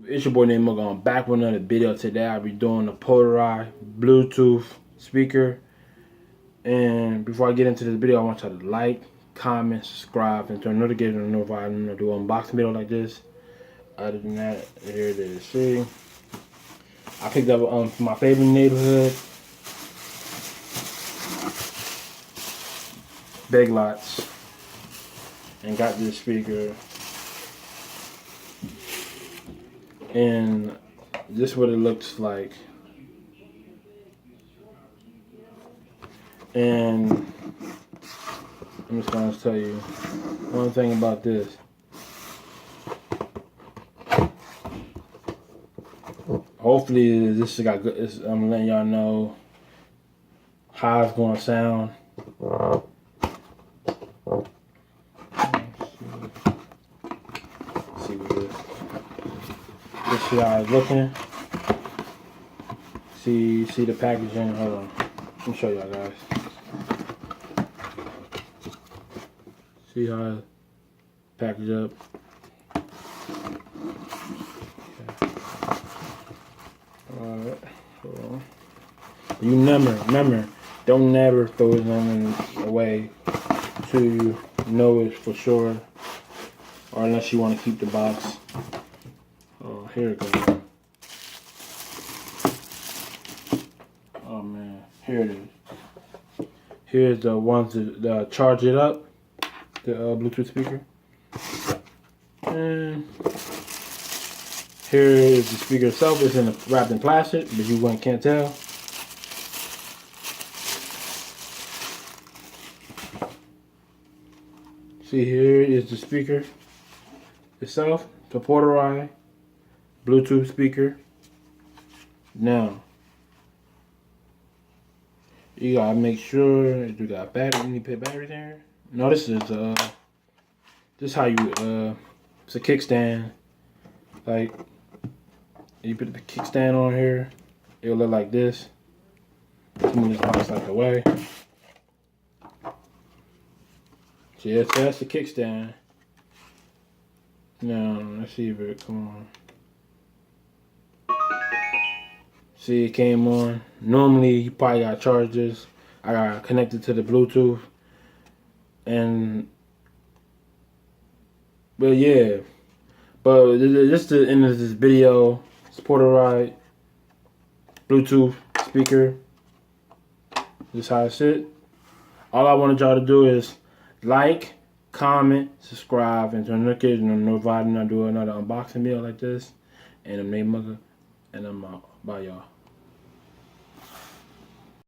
It's your boy named Mugga. I'm back with another video. Today I'll be doing a Polaroid Bluetooth speaker. And before I get into this video, I want y'all to like, comment, subscribe, and turn notifications on notified when I do an unboxing video like this. Other than that, here it is. See, I picked up from my favorite neighborhood, Big Lots, and got this speaker. And this is what it looks like. And I'm just going to tell you one thing about this. Hopefully this got good. I'm letting y'all know how it's going to sound. Let's see what this. This is how it's looking. See the packaging. Hold on. Let me show y'all guys. See how it's packaged up. Alright. Hold on. You remember, don't never throw something away till you know it for sure, or unless you want to keep the box. Oh, here it goes. Oh man, here it is. Here's the ones that charge it up, the Bluetooth speaker. And here is the speaker itself. It's wrapped in plastic, but you can't tell. See, here is the speaker itself, the Polaroid Bluetooth speaker. Now, you gotta make sure you got battery. You need to put battery there. No, this is how you it's a kickstand. Like, you put the kickstand on here, it'll look like this. Move this box out the way. So yeah, so that's the kickstand. Now let's see if it come on. See, it came on. Normally you probably gotta charge this. I got connected to the Bluetooth. But yeah. But this is the end of this video. It's Polaroid Bluetooth speaker. This is how it sit. All I wanted y'all to do is like, comment, subscribe, and turn notifications on notified when I do another unboxing video like this. And I'm named Mugga, and I'm out. Bye, y'all.